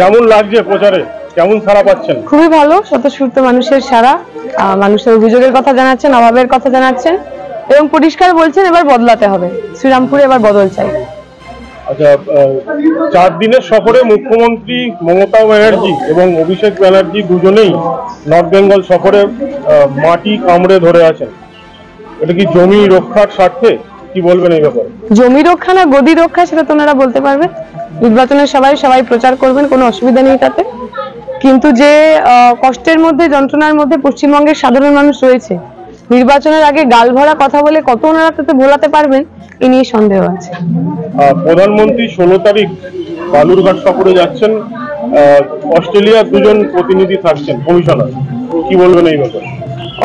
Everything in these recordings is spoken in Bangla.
কেমন লাগছে প্রচারে, কেমন সাড়া পাচ্ছেন? খুবই ভালো, স্বতঃস্ফূর্ত মানুষের সাড়া, মানুষের অভিযোগের কথা জানাচ্ছেন, অভাবের কথা জানাচ্ছেন এবং পরিষ্কার বলছেন এবার বদলাতে হবে, শ্রীরামপুরে এবার বদল চাই। আচ্ছা, 4 দিনের সফরে মুখ্যমন্ত্রী মমতা ব্যানার্জি এবং অভিষেক ব্যানার্জি দুজনেই নর্থ বেঙ্গল সফরে মাটি কামড়ে ধরে আছেন। এটা কি জমি রক্ষার স্বার্থে? কি বলবেন এই ব্যাপারে? জমি রক্ষা না গদি রক্ষা সেটা তো ওনারা বলতে পারবেন। নির্বাচনের সবাই প্রচার করবেন, কোনো অসুবিধা নেই তাতে। কিন্তু যে কষ্টের মধ্যে, যন্ত্রণার মধ্যে পশ্চিমবঙ্গের সাধারণ মানুষ রয়েছে, নির্বাচনের আগে গাল ভরা কথা বলে কত ওনারা তাতে ভোলাতে পারবেন এ নিয়ে সন্দেহ আছে। প্রধানমন্ত্রী 16 তারিখ বালুরঘাট সফরে যাচ্ছেন, অস্ট্রেলিয়ার 2জন প্রতিনিধি থাকছেন কমিশনার, কি বলবেন এই ব্যাপারে?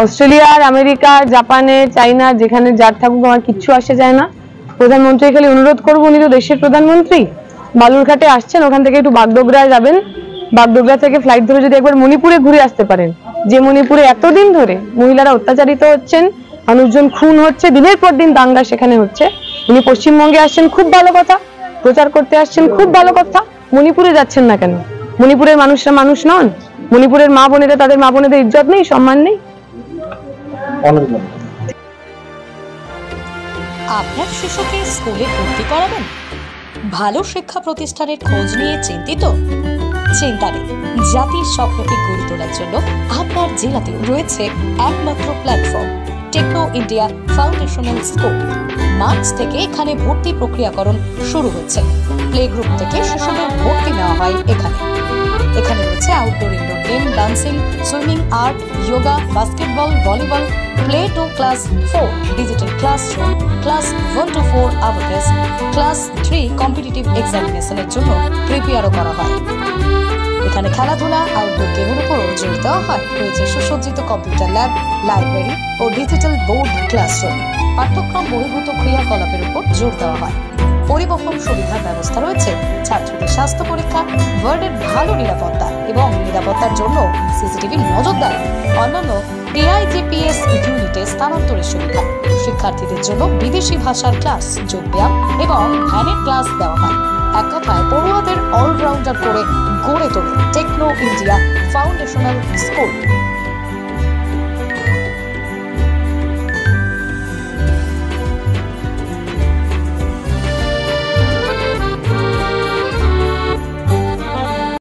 অস্ট্রেলিয়ার, আমেরিকা, জাপানে, চাইনা, যেখানে যার থাকুক আমার কিচ্ছু আসে যায় না। প্রধানমন্ত্রী খালি অনুরোধ করবো, উনি তো দেশের প্রধানমন্ত্রী, বালুরঘাটে আসছেন, ওখান থেকে একটু বাগডোগরায় যাবেন, বাগডোগরা থেকে ফ্লাইট ধরে যদি একবার মণিপুরে ঘুরে আসতে পারেন, যে মণিপুরে এতদিন ধরে মহিলারা অত্যাচারিত হচ্ছেন, মানুষজন খুন হচ্ছে, দিনের পর দিন দাঙ্গা সেখানে হচ্ছে, উনি পশ্চিমবঙ্গে আসছেন, খুব ভালো কথা, প্রচার করতে আসছেন, খুব ভালো কথা। মণিপুরে যাচ্ছেন না কেন? মণিপুরের মানুষরা মানুষ নন? মণিপুরের মা বোনেরা, তাদের মা বোনেদের ইজ্জত নেই, সম্মান নেই? আপনার শিশুকে স্কুলে ভর্তি করাবেন? ভালো শিক্ষা প্রতিষ্ঠানের খোঁজ নিয়ে চিন্তিত? চিন্তা নেই, জাতির স্বপ্নকে গড়ে তোলার জন্য আপনার জেলাতে রয়েছে একমাত্র platform, Techno India foundational school. March থেকে এখানে ভর্তি প্রক্রিয়াকরণ শুরু হচ্ছে। প্লে গ্রুপ থেকে শিশুদের ভর্তি নেওয়া হয় এখানে রয়েছে outdoor indoor game, dancing, swimming, art, yoga, basketball, volleyball, play to class 4, digital classroom, class 1 to 4 abacus, class 3 competitive এক্সামিনেশনের জন্য প্রিপেয়ারও করা হয়। এখানে খেলাধুলা, আউটডোর গেমের উপরও জোর দেওয়া হয়। রয়েছে সুসজ্জিত কম্পিউটার ল্যাব, লাইব্রেরি ও ডিজিটাল বোর্ড ক্লাসরুম। পাঠ্যক্রম বহির্ভূত ক্রিয়াকলাপের উপর জোর দেওয়া হয়। পরিবহন সুবিধার ব্যবস্থা রয়েছে। ছাত্রদের স্বাস্থ্য পরীক্ষা, ওয়ার্ডের ভালো নিরাপত্তা এবং নিরাপত্তার জন্য সিসিটিভি নজরদারি, অন্যান্য AIGPS ইউনিটে স্থানান্তরের সুবিধা। শিক্ষার্থীদের জন্য বিদেশি ভাষার ক্লাস, যোগব্যায়াম এবং ধ্যানের ক্লাস দেওয়া হয়। এক কথায় পড়ুয়াদের অলরাউন্ডার করে গড়ে তোলে টেকনো ইন্ডিয়া ফাউন্ডেশনাল স্কুল।